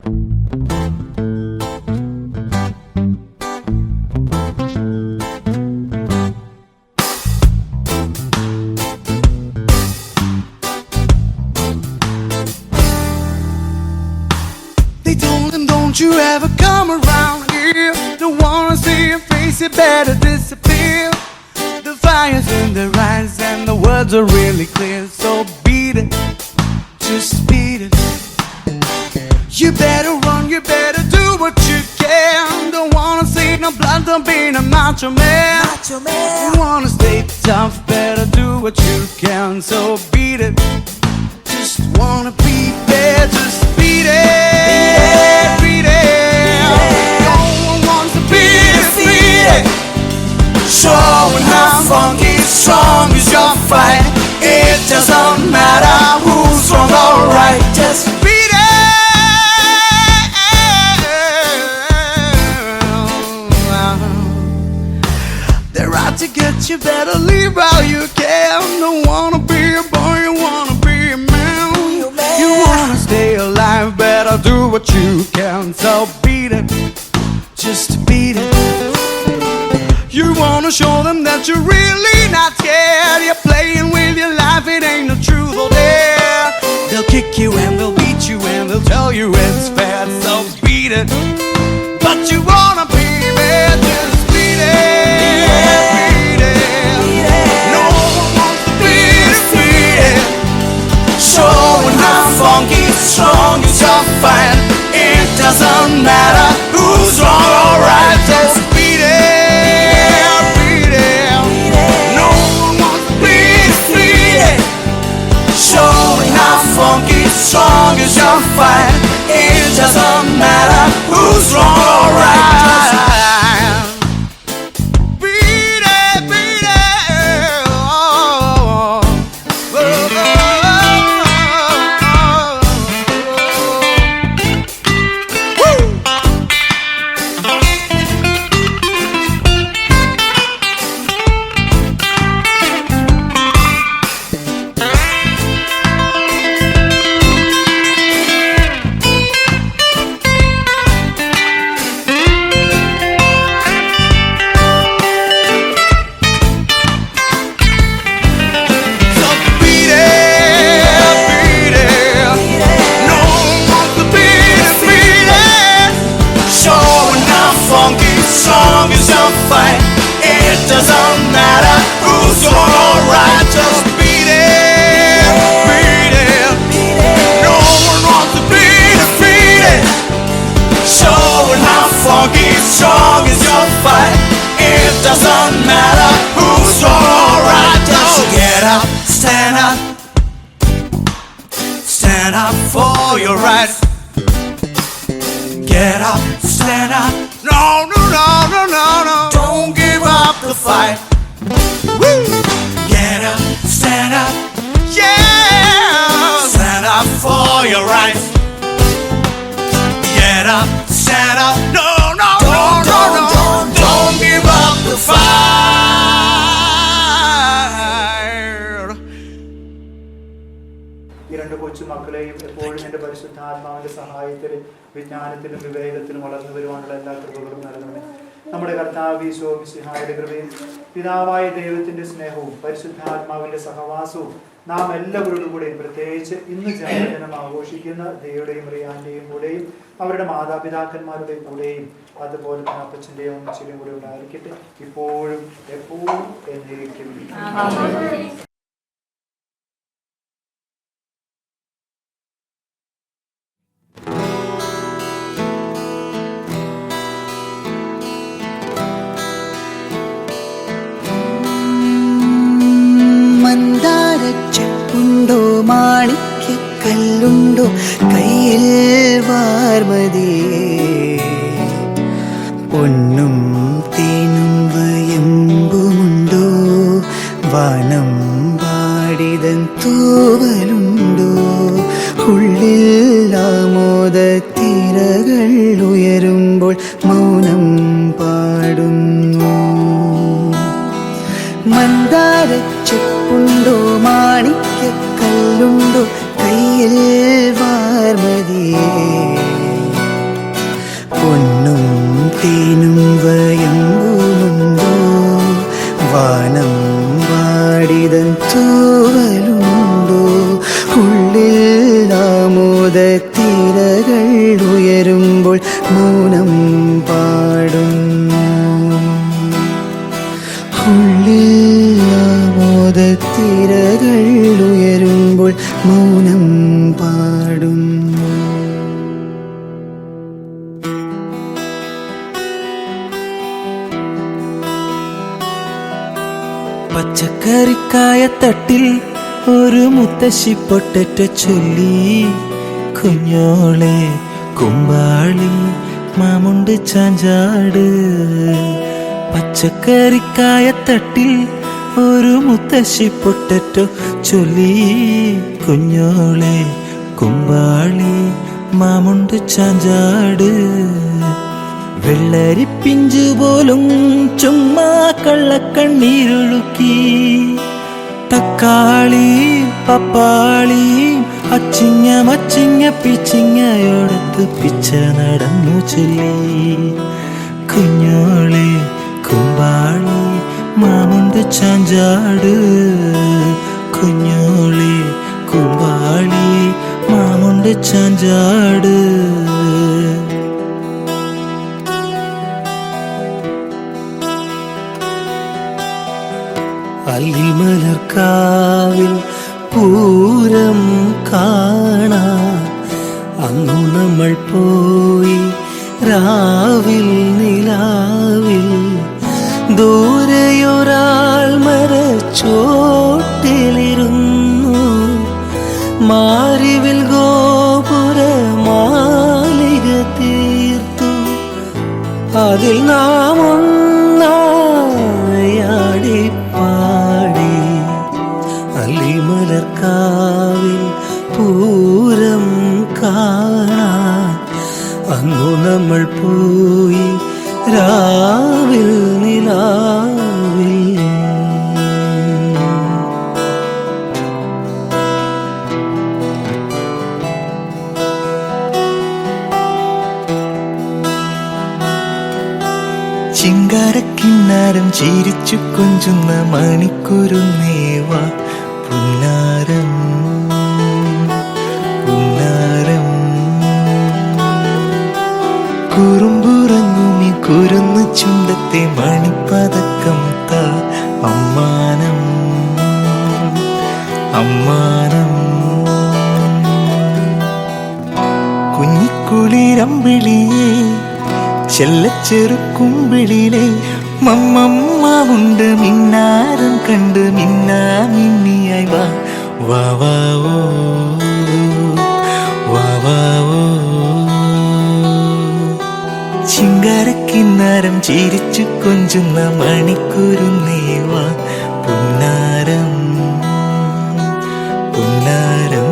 They told him, don't you ever come around here. Don't wanna see your face, you better disappear. The fire's in their eyes and the words are really clear. So beat it, just beat it. You better run, you better do what you can. Don't wanna see no blood, don't be a macho man. You wanna stay tough, better do what you can. So beat it, just wanna be there, just beat it, beat it. No one wants to beat it, beat it. Showing how funky strong is your fight. It doesn't matter who's wrong or right, just beat it. They're out to get you, better leave while you can. Don't wanna be a boy, you wanna be a man. You wanna stay alive, better do what you can. So beat it, just beat it. You wanna show them that you're really not scared. You're playing with your life, it ain't no truth or dare. They'll kick you and they'll beat you and they'll tell you it's fair. So beat it, but you wanna be bad, just beat it, beat it. No one wants to beat it, beat it. Showing how funky strong is your fight. It doesn't matter who's wrong or right, just beat it. Showing how funky strong is your fight. It doesn't matter who's wrong or right. Beat it, beat it. Oh, oh, strong is your fight. It doesn't matter who's wrong or right, just beat it, beat it. No one wants to beat it, beat it. Showing how funky strong is your fight. It doesn't matter who's wrong or right, just get up, stand up, stand up for your rights. Get up, stand up. No, no, no, no, no, no. Don't give up the fight. Woo! Get up, stand up. Yeah! Stand up for your rights. Get up, stand up. No, no, no, no, no. Don't give up the fight. ഈ രണ്ട് കൊച്ചു മക്കളെയും എപ്പോഴും എൻ്റെ പരിശുദ്ധാത്മാവിൻ്റെ സഹായത്തിൽ വിജ്ഞാനത്തിലും വിവേകത്തിലും വളർന്നു വരുവാനുള്ള എല്ലാ കൃപകളും നൽകണമേ. നമ്മുടെ കർത്താവ് ഈശോ മിശിഹായുടെ കൃപയും പിതാവായ ദൈവത്തിൻ്റെ സ്നേഹവും പരിശുദ്ധാത്മാവിൻ്റെ സഹവാസവും നാം എല്ലാവരോടും കൂടെയും, പ്രത്യേകിച്ച് ഇന്ന് ജന്മദിനം ആഘോഷിക്കുന്ന ദൈവയുടെയും റിയാൻ്റെയും കൂടെയും അവരുടെ മാതാപിതാക്കന്മാരുടെയും കൂടെയും അതുപോലെ തന്നെ അപ്പച്ചൻ്റെയും അമ്മച്ചിയുടെയും കൂടെ ഉണ്ടായിരിക്കട്ടെ, ഇപ്പോഴും എപ്പോഴും എന്നേക്കും. മന്ദാരച്ചെപ്പുണ്ടോ മാണിക്യക്കല്ലുണ്ടോ കയ്യിൽ വാർമതിയേ, പൊന്നും തേനും വയമ്പുമുണ്ടോ വാനം പാടിതൻ തൂവലുണ്ടോ, ഉള്ളിൽ ആമോദത്തിരകൾ ഉയരുമ്പോൾ മൗനം പാടുന്നു. മന്ദാരച്ചെപ്പുണ്ടോ മാണിക്യക്കല്ലുണ്ടോ കയ്യിൽ വാർമതിയേ, തിരകൾ ഉയരുമ്പോൾ മൗനം പാടുന്നു. ഉള്ളിൽ ആമോദത്തിരകൾ ഉയരുമ്പോൾ മൗനം പാടുന്നു. പച്ചക്കറിക്കായത്തട്ടിൽ ഒരു മുത്തശ്ശി പൊട്ടറ്റ ചൊല്ലി, കുഞ്ഞോളെ കുമ്പാളി മാമുണ്ട് ചാഞ്ചാട്. പച്ചക്കറിക്കായത്തട്ടിൽ ഒരു മുത്തശ്ശി പൊട്ടറ്റ ചൊല്ലി, കുഞ്ഞോളെ കുമ്പാളി മാമുണ്ട് ചാഞ്ചാട്. വെള്ളരിപ്പിഞ്ചു പോലും ചുമ്മാ കള്ളക്കണ്ണീരൊഴുക്കി, തക്കാളി പപ്പാളി അച്ചിങ്ങ മച്ചിങ്ങ പിച്ചിങ്ങയോടത്ത് പിച്ച നടന്നു ചൊല്ലി, കുഞ്ഞോളെ കുമ്പാളി മാമുണ്ട് ചാഞ്ചാട്. കുഞ്ഞോളെ കുമ്പാളി മാമുണ്ട് ചാഞ്ചാട്. അല്ലിമലർക്കാവിൽ പൂരം കാണാൻ അന്നു നമ്മൾ പോയി. രാവിൽ നിലാവിൽ ദൂരെയൊരാൾ മരച്ചോട്ടിലിരുന്നു. മാരിവിൽ ഗോപുര മാലിക തീർത്തു, അതിൽ നാം ഒന്നായാടി പാടി. അല്ലിമലർക്കാവിൽ പൂരം കാണാൻ അന്നു നമ്മൾ പോയി. രാവിൽ നിലാവിൽ ചിങ്കാരക്കിന്നാരം ചിരിച്ചു കൊഞ്ചുന്ന മണിക്കുരുന്നേവാ പുന്നാരം പുന്നാരം. കുറുമ്പുറങ്ങുമി കുരുന്നു ചുണ്ടത്തെ മണിപ്പതക്കം താ അമ്മാനം അമ്മാനം. കുഞ്ഞിക്കുളിരമ്പിളിയേ ചെല്ലച്ചെറുക്കുമ്പിളിലെ മമ്മമ്മാവുണ്ട് മിന്നാരം കണ്ട് മിന്നാ മിന്നിയായി വാ വാ വാ ഓ വാ വാ ഓ. ചിങ്കാരക്കിന്നാരം ചിരിച്ചു കൊഞ്ചുന്ന മണിക്കുരുന്നേവാ പുന്നാരം പുന്നാരം.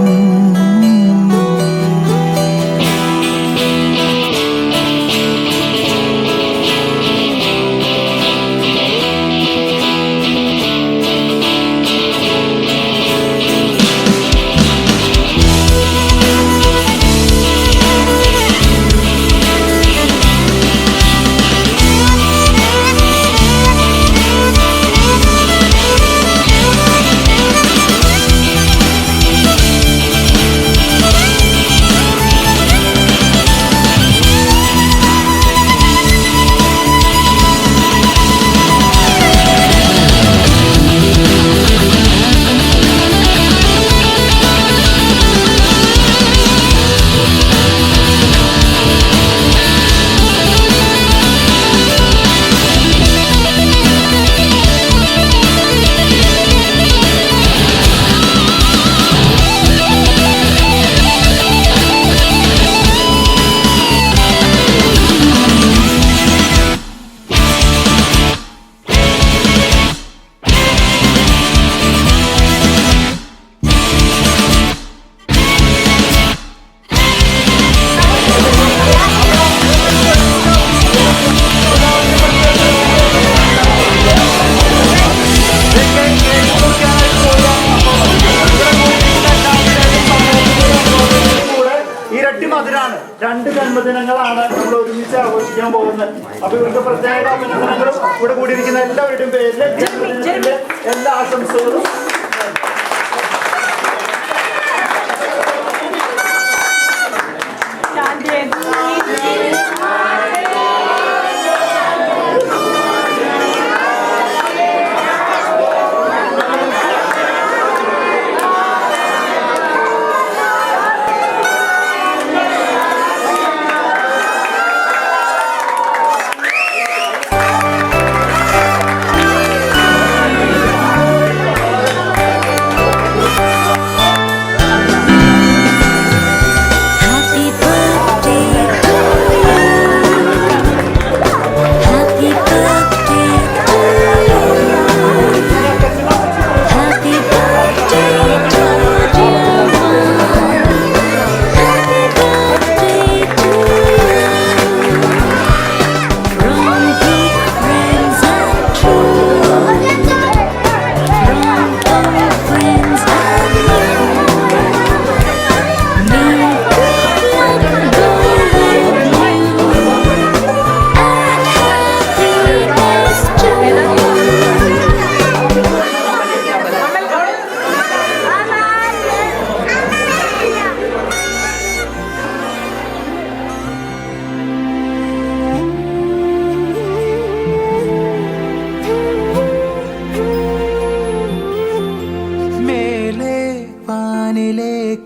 രണ്ട് ജന്മദിനങ്ങളാണ് നമ്മൾ ഒരുമിച്ച് ആഘോഷിക്കാൻ പോകുന്നത്. അപ്പൊ ഇവർക്ക് പ്രത്യേക അഭിനന്ദനങ്ങളും ഇവിടെ കൂടിയിരിക്കുന്ന എല്ലാവരുടെയും പേരിൽ ജന്മദിനത്തിന്റെ എല്ലാ ആശംസകളും.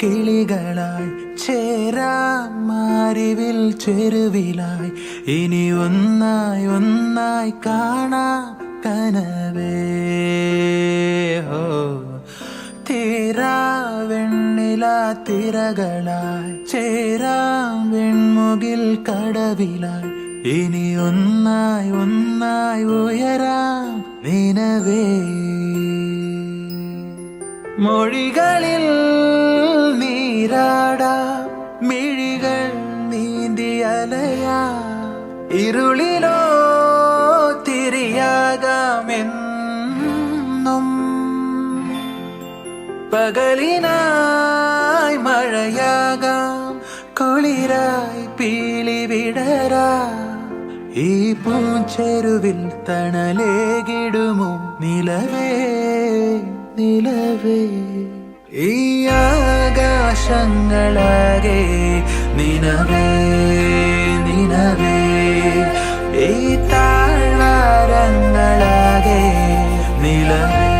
കിളികളായി ചേരാം മാരിവിൽ ചെരുവിലായി ഇനി ഒന്നായി ഒന്നായി കാണാം കനവേ ഹോ തീരാ വെണ്ണില തിരകളായി ചേരാം വെൺമുകിൽ കടവിലായി ഇനി ഒന്നായി ഒന്നായി ഉയരാം നിനവേ മൊഴികളിൽ നീരാടാം മിഴികൾ നീന്തിയലയാ ഇരുളിലോ തിരിയാകാമെന്നും പകലിനായി മഴയാകാം കുളിരായി പീലി വിടരാം ഈ പൂച്ചെരുവിൽ തണലേകിടുമോ നിലവേ നിലവേ ഈ ആകാശങ്ങളാകെ നിനവേ നിനവേ ഈ താഴ്വാരങ്ങളാകെ നിലവേ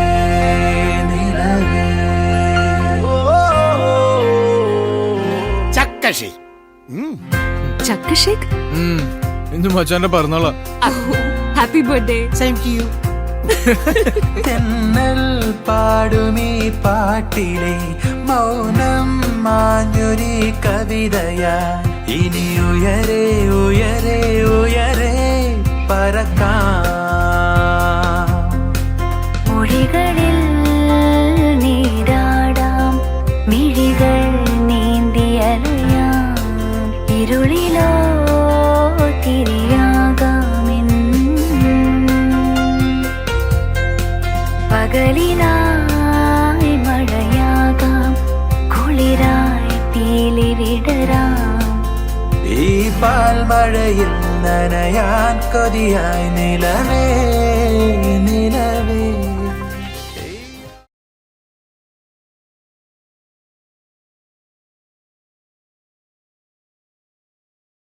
നിലവേ ചക്കശി ചക്കഷേക്ക് ഇന്ന് മച്ചാന്റെ പറഞ്ഞോളാ. Happy birthday. Same to you. തെന്നൽ പാടുമീ പാട്ടിലെ മൗനം മാഞ്ഞൊരി കവിതയാ ഇനി ഉയരെ ഉയരെ ഉയരെ പറക്കാം മൊഴികളിൽ നീരാടാം മിഴികൾ നീന്തിയലയാം ഇരുളിലോ പകലിനായി മഴയാകാം കുളിരായി പീലി വിടരാം ഈ പാൽമഴയിൽ നനയാൻ കൊതിയായി നിലവേ